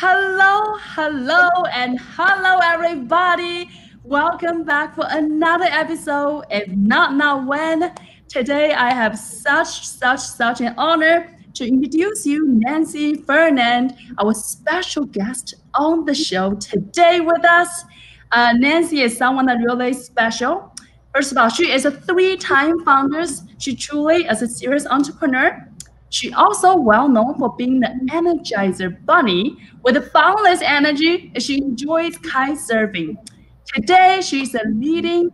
And hello, everybody. Welcome back for another episode. If not now, when? Today, I have such an honor to introduce you, Nancy Fernand, our special guest on the show today with us. Nancy is someone that really special. First of all, she is a three-time founder. She truly is a serious entrepreneur. She also well known for being the Energizer Bunny with a boundless energy. She enjoys kitesurfing. Today, she's leading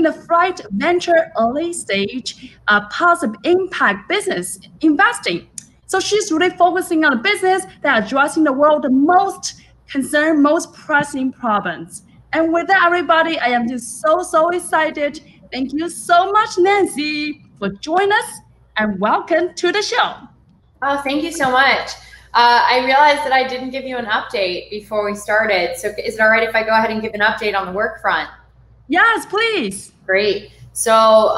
the Fright Venture early stage positive impact business investing. So she's really focusing on a business that are addressing the world's most concerned, most pressing problems. And with that, everybody, I am just so excited. Thank you so much, Nancy, for joining us. And welcome to the show. Oh, thank you so much. I realized that I didn't give you an update before we started. So is it all right if I go ahead and give an update on the work front? Yes, please. Great. So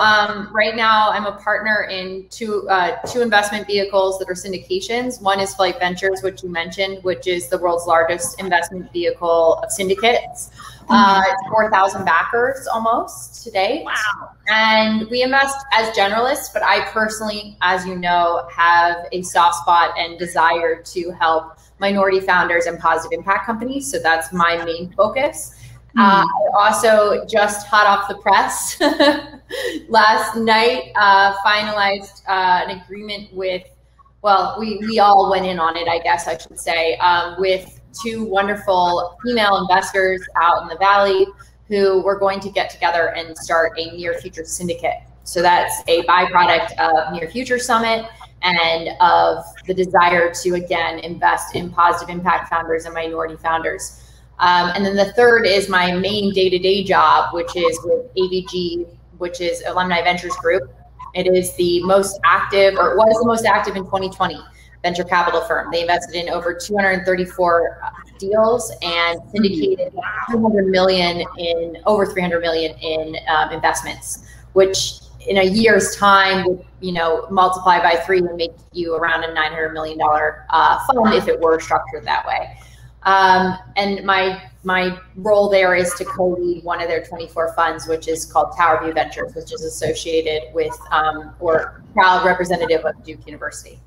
right now I'm a partner in two investment vehicles that are syndications. One is Flight Ventures, which you mentioned, which is the world's largest investment vehicle of syndicates. It's 4,000 backers almost today. Wow. And we invest as generalists, but I personally, as you know, have a soft spot and desire to help minority founders and positive impact companies. So that's my main focus. I also, just hot off the press, last night finalized an agreement with, well, we all went in on it, I guess I should say, with two wonderful female investors out in the Valley who we're going to get together and start a near future syndicate. So that's a byproduct of Near Future Summit and of the desire to, again, invest in positive impact founders and minority founders. And then the third is my main day-to-day job, which is with AVG, which is Alumni Ventures Group. It is the most active, or was the most active in 2020, venture capital firm. They invested in over 234 deals and syndicated 300 million in over 300 million in investments, which in a year's time would, multiply by 3 and make you around a $900 million fund if it were structured that way. And my role there is to co-lead one of their 24 funds, which is called Tower View Ventures, which is associated with or proud representative of Duke University.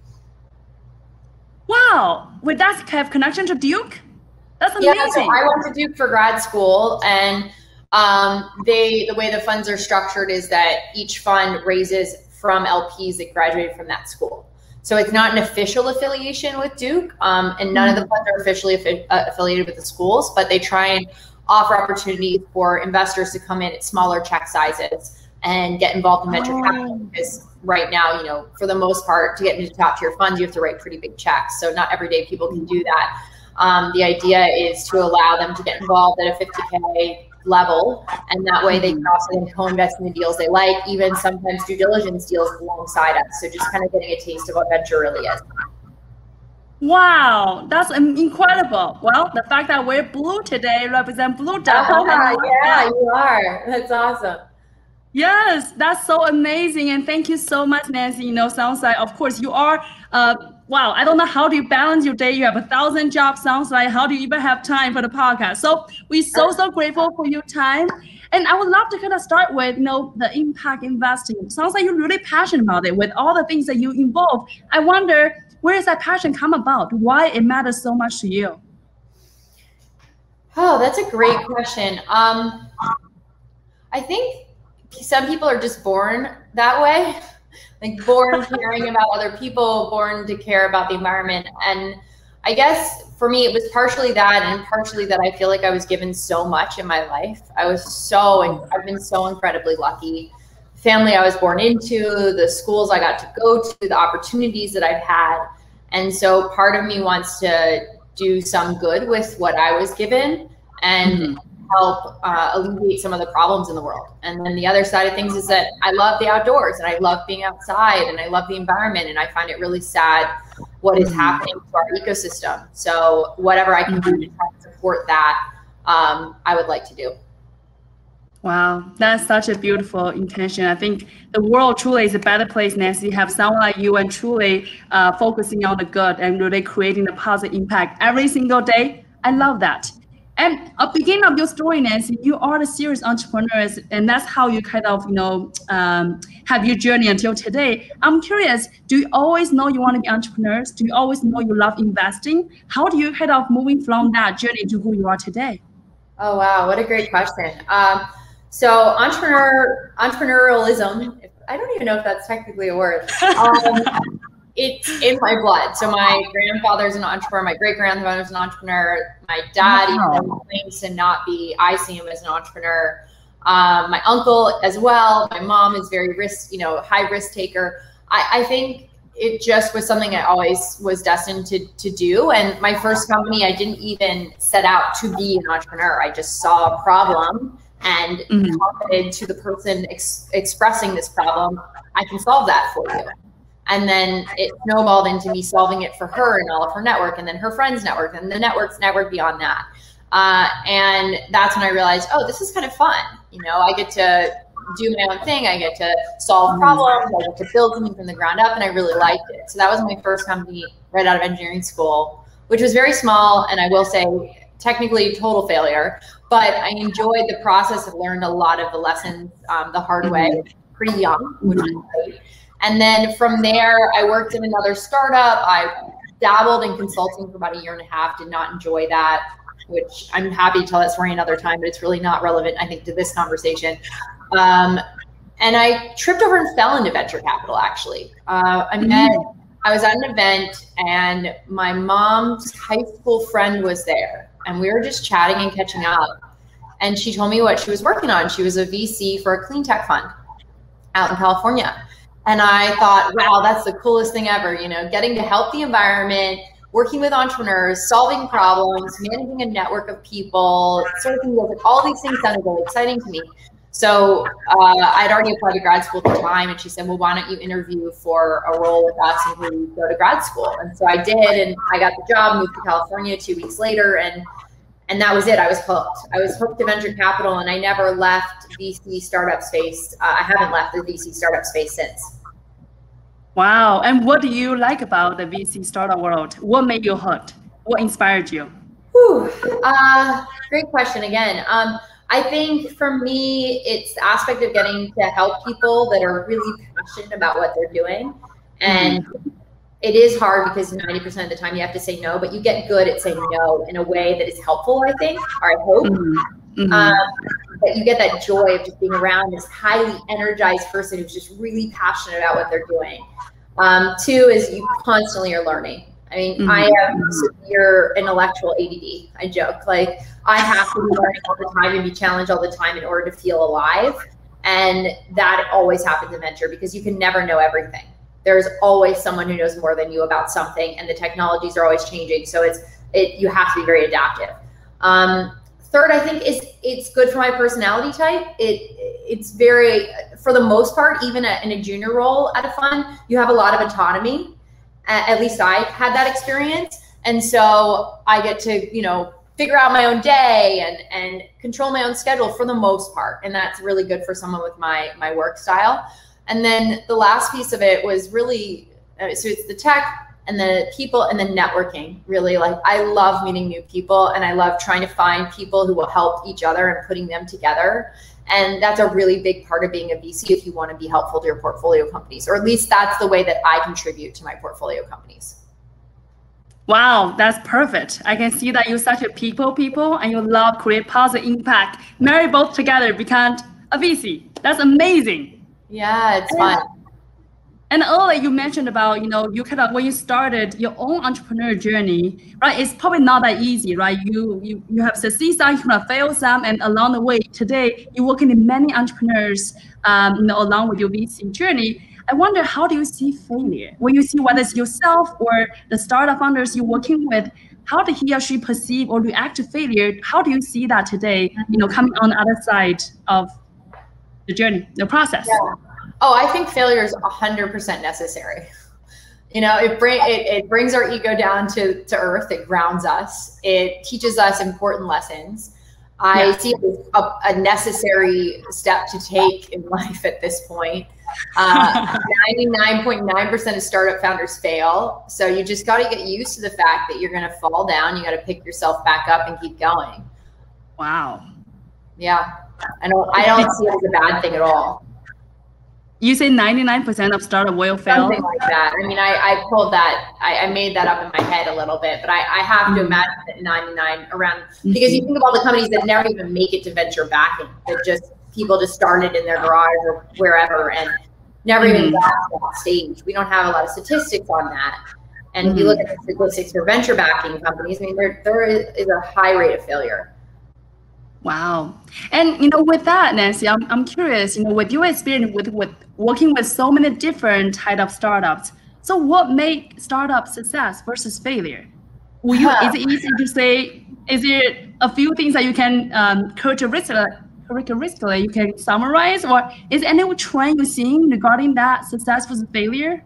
Wow, with that kind of connection to Duke? That's amazing. Yeah, so I went to Duke for grad school, and the way the funds are structured is that each fund raises from LPs that graduated from that school. So it's not an official affiliation with Duke, and none of the funds are officially affiliated with the schools, but they try and offer opportunities for investors to come in at smaller check sizes and get involved in venture capital. Because right now, for the most part, to get into top tier funds, you have to write pretty big checks. So not every day people can do that. The idea is to allow them to get involved at a 50K level, and that way they can also then co-invest in the deals they like, even sometimes due diligence deals alongside us. So just kind of getting a taste of what venture really is. Wow, that's incredible. Well, the fact that we're blue today represents blue devil. Yeah, you are. That's awesome. Yes, that's so amazing. And thank you so much, Nancy. Sounds like, of course, you are, wow, I don't know how do you balance your day. You have 1,000 jobs. Sounds like, how do you even have time for the podcast? So we're so grateful for your time. And I would love to kind of start with, the impact investing. Sounds like you're really passionate about it with all the things that you involve. I wonder, where does that passion come about? Why it matters so much to you? Oh, that's a great question. I think some people are just born that way, like born caring about other people, born to care about the environment. And I guess for me, it was partially that, and partially that I feel like I was given so much in my life. I've been so incredibly lucky. The family I was born into, the schools I got to go to, the opportunities that I've had. And so part of me wants to do some good with what I was given and help alleviate some of the problems in the world. And then the other side of things is that I love the outdoors, and I love being outside, and I love the environment, and I find it really sad what is happening to our ecosystem. So whatever I can do to try to support that, I would like to do. Wow, that's such a beautiful intention. I think the world truly is a better place, Nancy. Have someone like you and truly focusing on the good and really creating a positive impact every single day. I love that. And at the beginning of your story, Nancy, you are a serious entrepreneur, and that's how you kind of, have your journey until today. I'm curious, do you always know you want to be entrepreneurs? Do you always know you love investing? How do you kind of moving from that journey to who you are today? Oh, wow. What a great question. So entrepreneurialism, I don't even know if that's technically a word. It's in my blood. So my grandfather's an entrepreneur. My great-grandfather's an entrepreneur. My dad even claims to not be. I see him as an entrepreneur. My uncle as well. My mom is very high risk taker. I think it just was something I always was destined to do. And my first company, I didn't even set out to be an entrepreneur. I just saw a problem and confided to the person expressing this problem, I can solve that for you. And then it snowballed into me solving it for her and all of her network, and then her friends' network, and the network's network beyond that. And that's when I realized, oh, this is kind of fun. I get to do my own thing. I get to solve problems. I get to build something from the ground up, and I really liked it. So that was my first company right out of engineering school, which was very small, and I will say technically total failure. But I enjoyed the process. I've learned a lot of the lessons the hard way, pretty young, which is great. And then from there, I worked in another startup. I dabbled in consulting for about 1.5 years, did not enjoy that, which I'm happy to tell that story another time, but it's really not relevant, I think, to this conversation. And I tripped over and fell into venture capital, actually. I was at an event, and my mom's high school friend was there, and we were just chatting and catching up. And she told me what she was working on. She was a VC for a clean tech fund out in California. And I thought, wow, that's the coolest thing ever, getting to help the environment, working with entrepreneurs, solving problems, managing a network of people, serving all these things sounded really exciting to me. So I'd already applied to grad school at the time, and she said, well, why don't you interview for a role with us and we go to grad school? And so I did, and I got the job, moved to California 2 weeks later, and that was it. I was hooked. I was hooked to venture capital, and I never left VC startup space. I haven't left the VC startup space since. Wow. And what do you like about the VC startup world? What made you hooked? What inspired you? Great question again. I think for me, it's the aspect of getting to help people that are really passionate about what they're doing. And it is hard because 90% of the time you have to say no, but you get good at saying no in a way that is helpful, I think, or I hope. But you get that joy of just being around this highly energized person who's just really passionate about what they're doing. 2 is you constantly are learning. I mean, I have severe intellectual ADD. I joke, like I have to be learning all the time and be challenged all the time in order to feel alive. And that always happens in venture because you can never know everything. There's always someone who knows more than you about something, and the technologies are always changing. So you have to be very adaptive. 3rd, I think it's good for my personality type. It's very, for the most part, even in a junior role at a fund, you have a lot of autonomy. At least I had that experience. And so I get to, figure out my own day and control my own schedule for the most part. And that's really good for someone with my work style. And then the last piece of it was really, so it's the tech and the people and the networking. Really, like I love meeting new people, and I love trying to find people who will help each other and putting them together. And that's a really big part of being a VC if you want to be helpful to your portfolio companies, or at least that's the way that I contribute to my portfolio companies. Wow, that's perfect. I can see that you're such a people and you love create positive impact. Marry both together, become a VC. That's amazing. Yeah, it's fun. And earlier you mentioned about, you kind of, when you started your own entrepreneur journey, right? It's probably not that easy, right? You have succeed some, you have failed some, and along the way, today, you're working with many entrepreneurs, along with your VC journey. I wonder, how do you see failure? When you see whether it's yourself or the startup founders you're working with, how did he or she perceive or react to failure? How do you see that today, coming on the other side of the journey, the process? Yeah. Oh, I think failure is 100% necessary. It brings our ego down to earth. It grounds us. It teaches us important lessons. I see it as a necessary step to take in life at this point. 99.9% of startup founders fail. So you just got to get used to the fact that you're going to fall down. You got to pick yourself back up and keep going. Wow. Yeah. I don't see it as a bad thing at all. You say 99% of startup will fail? Something like that. I mean, I pulled that, I made that up in my head a little bit, but I have to imagine that 99 around, because you think of all the companies that never even make it to venture backing, that just people just started in their garage or wherever and never even got to that stage. We don't have a lot of statistics on that. And if you look at the statistics for venture backing companies, I mean, there is a high rate of failure. Wow. And, you know, with that, Nancy, I'm curious, you know, with your experience with working with so many different type of startups, so what makes startup success versus failure? Is it easy to say, is there a few things that you can characteristically you can summarize, or is any trend you're seeing regarding that success versus failure?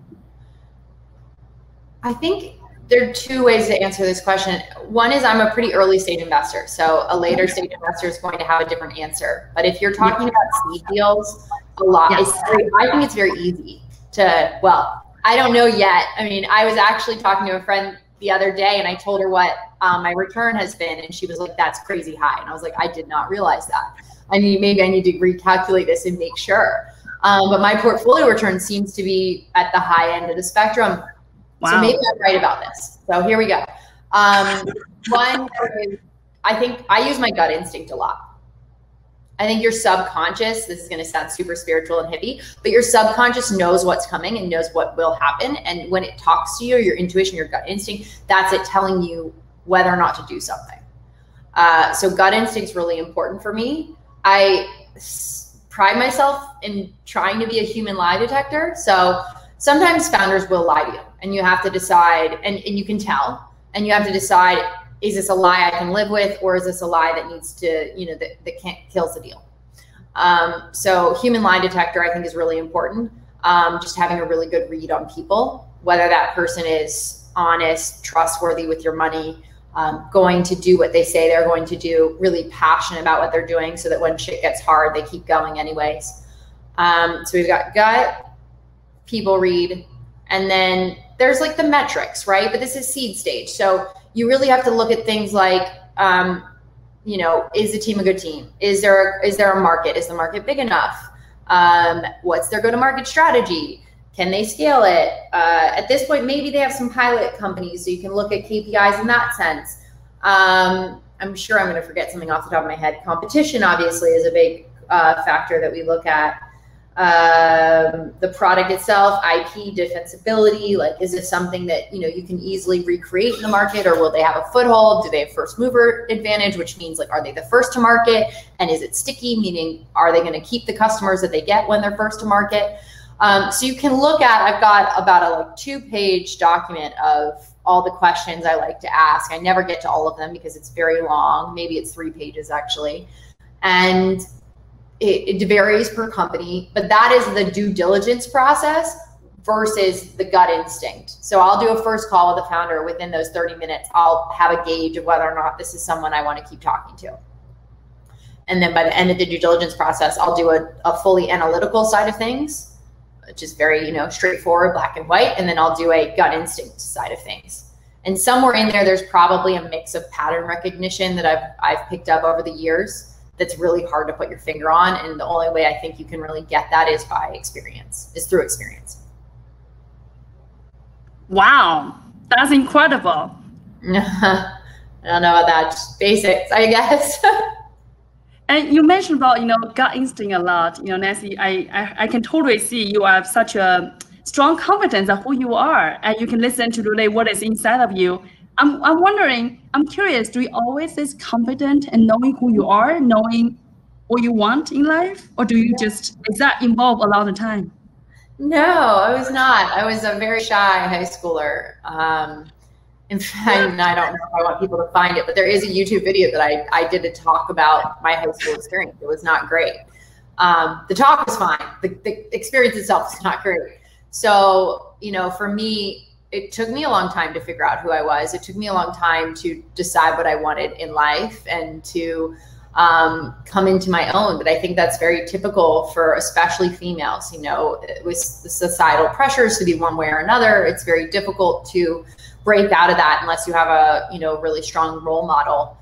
I think there are two ways to answer this question. One is I'm a pretty early stage investor. So a later stage investor is going to have a different answer. But if you're talking about seed deals, a lot, I think it's very easy to, well, I don't know yet. I mean, I was actually talking to a friend the other day and I told her what my return has been. And she was like, that's crazy high. And I was like, I did not realize that. I mean, maybe I need to recalculate this and make sure. But my portfolio return seems to be at the high end of the spectrum. Wow. So maybe I'm right about this. So here we go. One is, I think I use my gut instinct a lot. I think your subconscious, this is going to sound super spiritual and hippie, but your subconscious knows what's coming and knows what will happen. And when it talks to you, your intuition, your gut instinct, that's it telling you whether or not to do something. So gut instinct's really important for me. I pride myself in trying to be a human lie detector. So sometimes founders will lie to you and you have to decide, and you can tell, and you have to decide, is this a lie I can live with, or is this a lie that needs to, you know, that can't kills the deal? So human lie detector, I think, is really important. Just having a really good read on people, whether that person is honest, trustworthy with your money, going to do what they say they're going to do, really passionate about what they're doing so that when shit gets hard, they keep going anyways. So we've got gut, people read, and then there's like the metrics, right? But this is seed stage. So you really have to look at things like, you know, is the team a good team? Is there a market? Is the market big enough? What's their go-to-market strategy? Can they scale it? At this point, maybe they have some pilot companies, so you can look at KPIs in that sense. I'm sure I'm going to forget something off the top of my head. Competition, obviously, is a big factor that we look at. The product itself, IP, defensibility, like, is it something that, you know, you can easily recreate in the market, or will they have a foothold? Do they have first mover advantage, which means, like, are they the first to market? And is it sticky, meaning are they going to keep the customers that they get when they're first to market? So you can look at, I've got about a 2-page document of all the questions I like to ask. I never get to all of them because it's very long. Maybe it's 3 pages actually. And it varies per company, but that is the due diligence process versus the gut instinct. So I'll do a first call with the founder. Within those 30 minutes, I'll have a gauge of whether or not this is someone I want to keep talking to. And then by the end of the due diligence process, I'll do a fully analytical side of things, which is very, you know, straightforward, black and white. And then I'll do a gut instinct side of things. And somewhere in there, there's probably a mix of pattern recognition that I've picked up over the years. That's really hard to put your finger on. And the only way I think you can really get that is by experience, is through experience. Wow, that's incredible. I don't know about that, just basics, I guess. And you mentioned about, you know, gut instinct a lot. You know, Nancy, I can totally see you have such a strong confidence of who you are, and you can listen to really what is inside of you. I'm wondering, I'm curious, do you always feel confident in knowing who you are, knowing what you want in life? Or do you just, is that involved a lot of the time? No, I was not. I was a very shy high schooler. In fact, I don't know if I want people to find it, but there is a YouTube video that I did to talk about my high school experience. It was not great. The talk was fine. The experience itself is not great. So, you know, for me, it took me a long time to figure out who I was. It took me a long time to decide what I wanted in life and to come into my own. But I think that's very typical for especially females. You know, with the societal pressures to be one way or another, it's very difficult to break out of that unless you have a, you know, really strong role model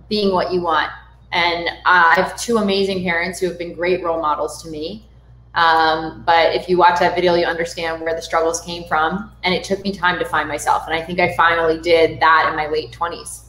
being what you want. And I have two amazing parents who have been great role models to me. But if you watch that video, you understand where the struggles came from. And it took me time to find myself. And I think I finally did that in my late 20s.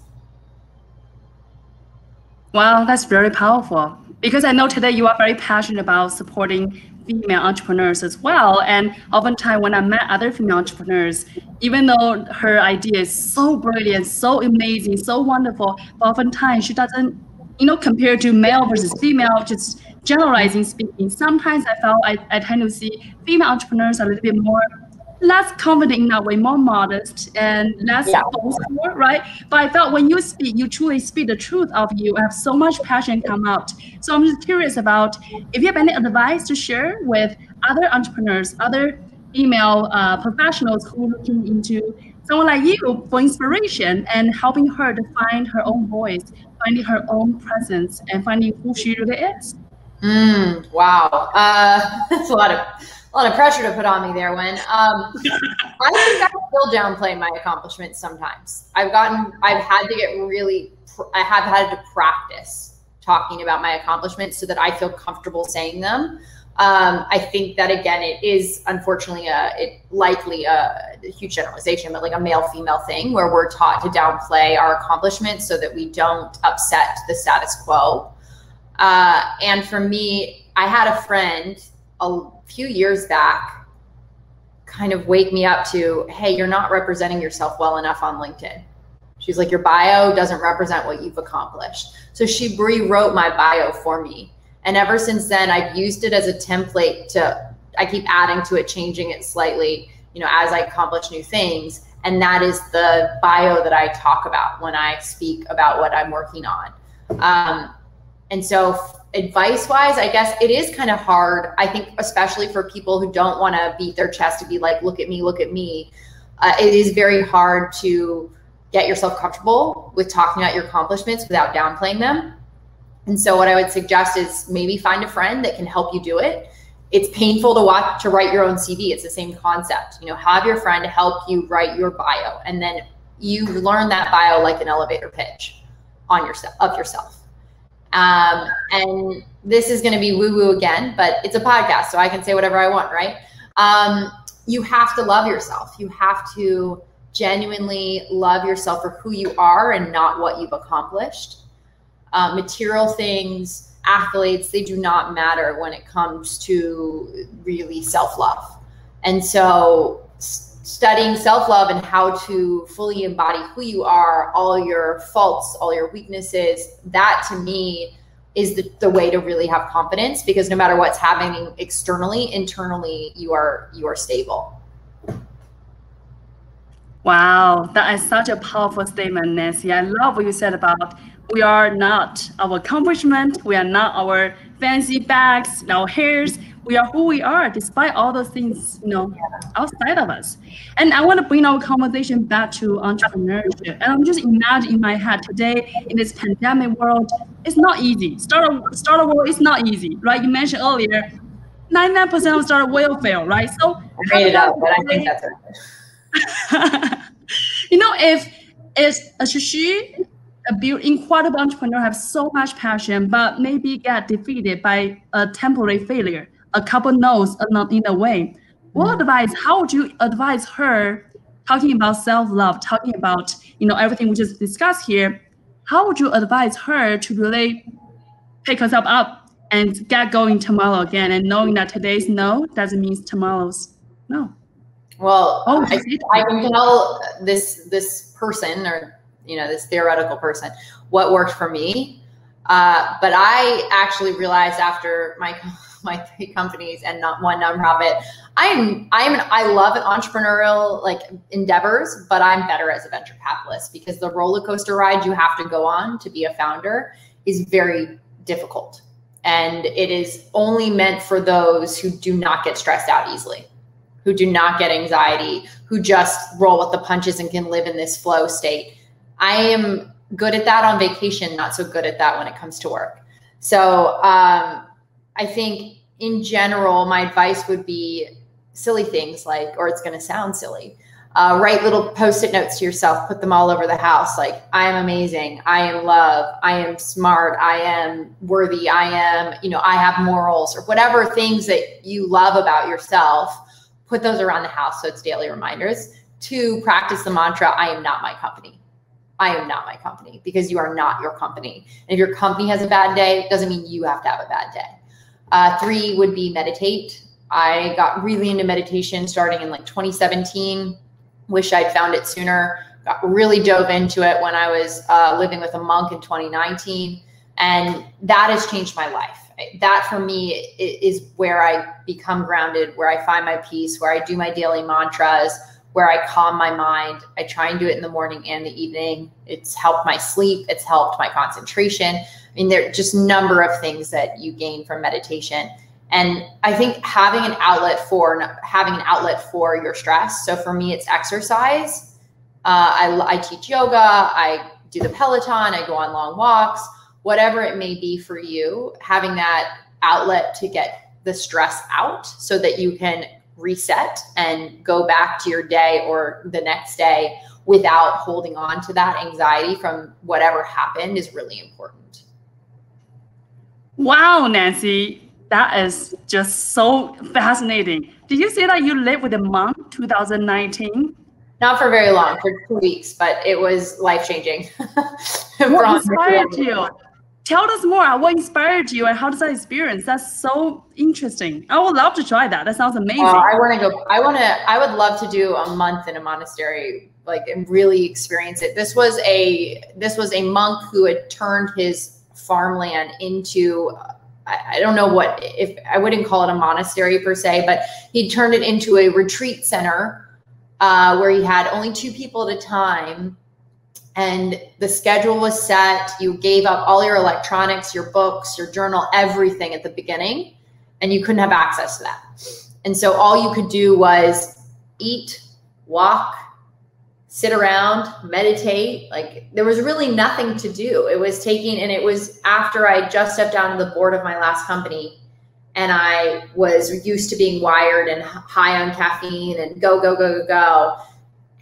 Wow, that's very powerful. Because I know today you are very passionate about supporting female entrepreneurs as well. And oftentimes when I met other female entrepreneurs, even though her idea is so brilliant, so amazing, so wonderful, but oftentimes she doesn't, you know, compare to male versus female, just generalizing speaking. Sometimes I felt I tend to see female entrepreneurs a little bit more less confident in that way, more modest and less boastful, right? But I felt when you speak, you truly speak the truth of you. I have so much passion come out. So I'm just curious about if you have any advice to share with other entrepreneurs, other female professionals who are looking into someone like you for inspiration and helping her to find her own voice, finding her own presence, and finding who she really is. Wow. That's a lot of pressure to put on me there, Wen. I think I still downplay my accomplishments sometimes. I have had to practice talking about my accomplishments so that I feel comfortable saying them. I think that, again, it is unfortunately likely a huge generalization, but like a male-female thing where we're taught to downplay our accomplishments so that we don't upset the status quo. And for me, I had a friend a few years back kind of wake me up to, hey, you're not representing yourself well enough on LinkedIn. She's like, your bio doesn't represent what you've accomplished. So she rewrote my bio for me. And ever since then, I've used it as a template I keep adding to it, changing it slightly, you know, as I accomplish new things. And that is the bio that I talk about when I speak about what I'm working on. And so advice-wise, I guess it is kind of hard, I think, especially for people who don't want to beat their chest to be like, look at me, look at me. It is very hard to get yourself comfortable with talking about your accomplishments without downplaying them. And so what I would suggest is maybe find a friend that can help you do it. It's painful to write your own CV. It's the same concept. You know, have your friend help you write your bio, and then you learn that bio like an elevator pitch of yourself. And this is going to be woo-woo again, but it's a podcast, so I can say whatever I want, right? You have to love yourself. You have to genuinely love yourself for who you are and not what you've accomplished. Material things, accolades, they do not matter when it comes to really self-love. And so studying self-love and how to fully embody who you are, all your faults, all your weaknesses, that to me is the way to really have confidence, because no matter what's happening externally, internally, you are stable. Wow, that is such a powerful statement, Nancy. I love what you said about we are not our accomplishment, we are not our fancy bags, our hairs. We are who we are, despite all those things, you know, outside of us. And I want to bring our conversation back to entrepreneurship. And I'm just imagining in my head today in this pandemic world, it's not easy. Startup world is not easy, right? You mentioned earlier, 99% of startup will fail, right? So I made it up, but I think that's right. You know, if she, a incredible entrepreneur, have so much passion, but maybe get defeated by a temporary failure, a couple no's in a way. How would you advise her, talking about self-love, talking about, you know, everything we just discussed here, how would you advise her to really pick herself up and get going tomorrow again, and knowing that today's no doesn't mean tomorrow's no? Well, I can tell this person, or, you know, this theoretical person, what worked for me. But I actually realized after my 3 companies and not one nonprofit, I love entrepreneurial like endeavors, but I'm better as a venture capitalist, because the roller coaster ride you have to go on to be a founder is very difficult. And it is only meant for those who do not get stressed out easily, who do not get anxiety, who just roll with the punches and can live in this flow state. I am good at that on vacation, not so good at that when it comes to work. So I think in general, my advice would be silly things like, or it's going to sound silly, write little Post-it notes to yourself, put them all over the house. Like, I am amazing. I am love. I am smart. I am worthy. I am, I have morals, or whatever things that you love about yourself, put those around the house. So it's daily reminders. 2, practice the mantra, I am not my company. I am not my company, because you are not your company. And if your company has a bad day, it doesn't mean you have to have a bad day. 3 would be meditate. I got really into meditation starting in like 2017. Wish I'd found it sooner. Got really dove into it when I was living with a monk in 2019. And that has changed my life. That for me is where I become grounded, where I find my peace, where I do my daily mantras, where I calm my mind. I try and do it in the morning and the evening. It's helped my sleep. It's helped my concentration. I mean, there are just a number of things that you gain from meditation. And I think having an outlet for your stress. So for me, it's exercise. I teach yoga. I do the Peloton. I go on long walks, whatever it may be for you, having that outlet to get the stress out so that you can reset and go back to your day or the next day without holding on to that anxiety from whatever happened is really important. Wow, Nancy. That is just so fascinating. Did you say that you lived with a monk 2019? Not for very long, for 2 weeks, but it was life-changing. What inspired you? Tell us more. What inspired you and how does that experience? That's so interesting. I would love to try that. That sounds amazing. I would love to do a month in a monastery, like, and really experience it. This was a monk who had turned his farmland into, I don't know if I wouldn't call it a monastery per se, but he turned it into a retreat center where he had only 2 people at a time. And the schedule was set. You gave up all your electronics, your books, your journal, everything at the beginning, and you couldn't have access to that. And so all you could do was eat, walk, sit around, meditate. Like, there was really nothing to do. It was after I just stepped down to the board of my last company, and I was used to being wired and high on caffeine and go.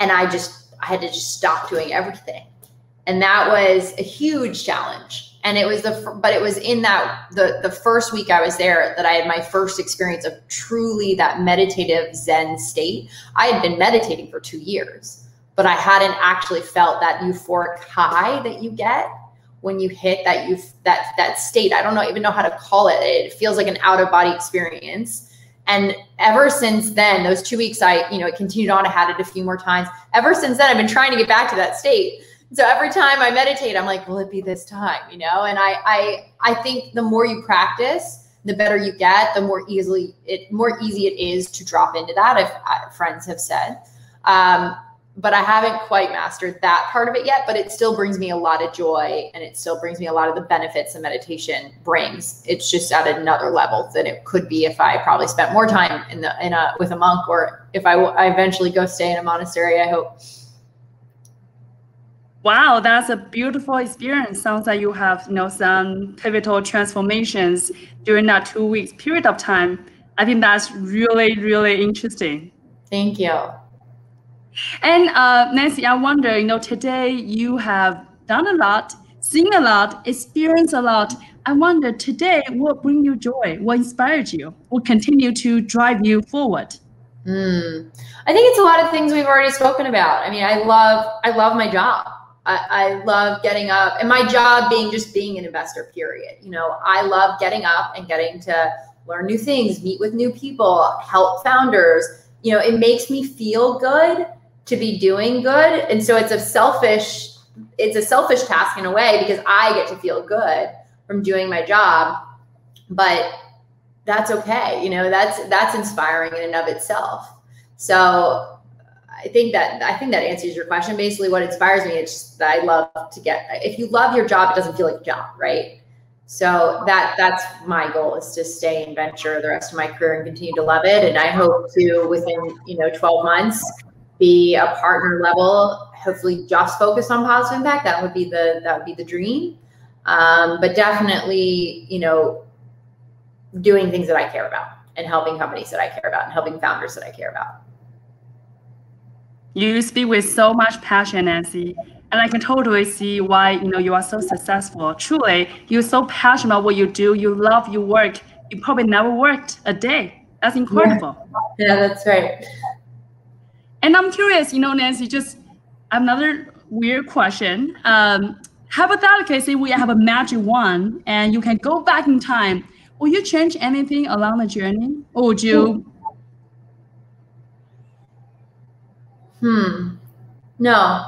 And I had to just stop doing everything. And that was a huge challenge. And it was in the first week I was there that I had my first experience of truly that meditative Zen state. I had been meditating for 2 years, but I hadn't actually felt that euphoric high that you get when you hit that state. I don't even know how to call it. It feels like an out of body experience. And ever since then, those 2 weeks, it continued on. I had it a few more times. Ever since then, I've been trying to get back to that state. So every time I meditate, I'm like, will it be this time? And I think the more you practice, the better you get, the more easy it is to drop into that, if friends have said. But I haven't quite mastered that part of it yet, but it still brings me a lot of joy, and it still brings me a lot of the benefits that meditation brings. It's just at another level than it could be if I probably spent more time with a monk, or if I eventually go stay in a monastery, I hope. Wow, that's a beautiful experience. Sounds like you have, some pivotal transformations during that 2 weeks period of time. I think that's really, really interesting. Thank you. And Nancy, I wonder, today you have done a lot, seen a lot, experienced a lot. I wonder today, what brings you joy? What inspired you? What continue to drive you forward? I think it's a lot of things we've already spoken about. I mean, I love my job. I love getting up, and my job being an investor, period. I love getting up and getting to learn new things, meet with new people, help founders. It makes me feel good to be doing good. And so it's a selfish task in a way, because I get to feel good from doing my job, but that's okay. That's inspiring in and of itself. So I think that answers your question. Basically, what inspires me is just that I love to if you love your job, it doesn't feel like a job, right? So that's my goal, is to stay in venture the rest of my career and continue to love it. And I hope to, within 12 months, be a partner level, hopefully just focused on positive impact. That would be the dream. But definitely, you know, doing things that I care about and helping companies that I care about and helping founders that I care about. You speak with so much passion, Nancy, and I can totally see why, you know, you are so successful. Truly, you're so passionate about what you do. You love your work. You probably never worked a day. That's incredible. Yeah, that's right. And I'm curious, you know, Nancy, just another weird question. Hypothetically, say we have a magic wand and you can go back in time. Will you change anything along the journey? Or would you? No.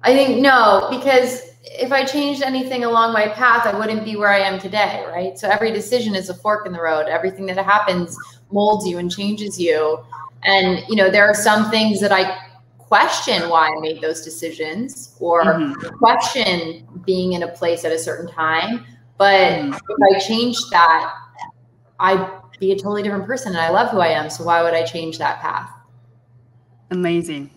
I think no, because if I changed anything along my path, I wouldn't be where I am today, right? So every decision is a fork in the road. Everything that happens molds you and changes you. And, you know, there are some things that I question why I made those decisions or question being in a place at a certain time. But if I changed that, I'd be a totally different person, and I love who I am. So why would I change that path? Amazing.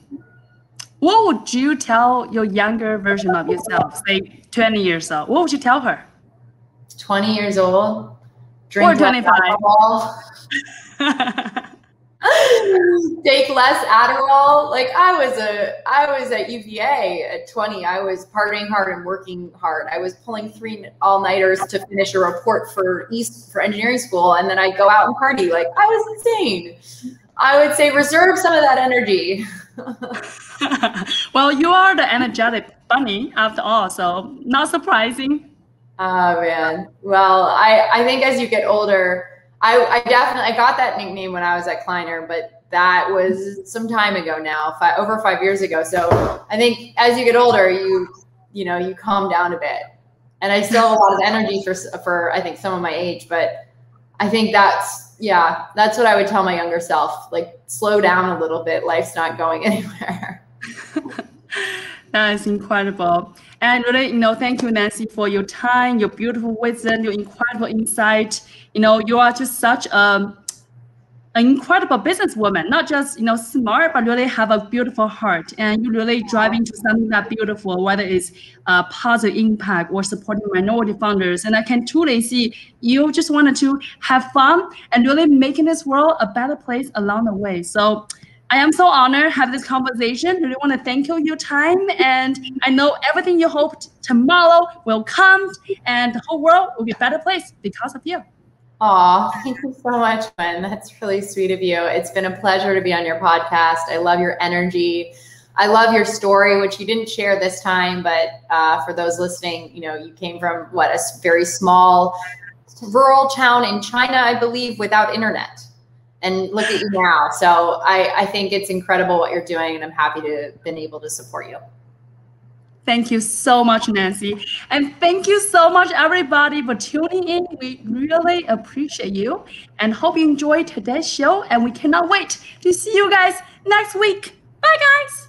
What would you tell your younger version of yourself, say 20 years old? What would you tell her? 20 years old, drink or 25. alcohol, take less Adderall. Like I was at UVA at 20. I was partying hard and working hard. I was pulling 3 all-nighters to finish a report for engineering school, and then I'd go out and party. Like I was insane. I would say reserve some of that energy. Well, you are the energetic bunny after all, so not surprising. Oh man. Well, I think as you get older, I definitely got that nickname when I was at Kleiner, but that was some time ago now, over 5 years ago. So I think as you get older, you calm down a bit. And I still have a lot of energy for I think some of my age, but I think that's what I would tell my younger self. Like slow down a little bit. Life's not going anywhere. That is incredible. And really, thank you, Nancy, for your time, your beautiful wisdom, your incredible insight. You are just such an incredible businesswoman, not just, smart, but really have a beautiful heart. And you really driving to something that beautiful, whether it's positive impact or supporting minority founders. And I can truly see you just wanted to have fun and really making this world a better place along the way. So I am so honored to have this conversation. Really want to thank you for your time. And I know everything you hoped tomorrow will come and the whole world will be a better place because of you. Aw, thank you so much, Gwen. That's really sweet of you. It's been a pleasure to be on your podcast. I love your energy. I love your story, which you didn't share this time, but for those listening, you came from a very small rural town in China, I believe, without internet. And look at you now. So I think it's incredible what you're doing, and I'm happy to have been able to support you. Thank you so much, Nancy. And thank you so much, everybody, for tuning in. We really appreciate you and hope you enjoyed today's show. And we cannot wait to see you guys next week. Bye, guys.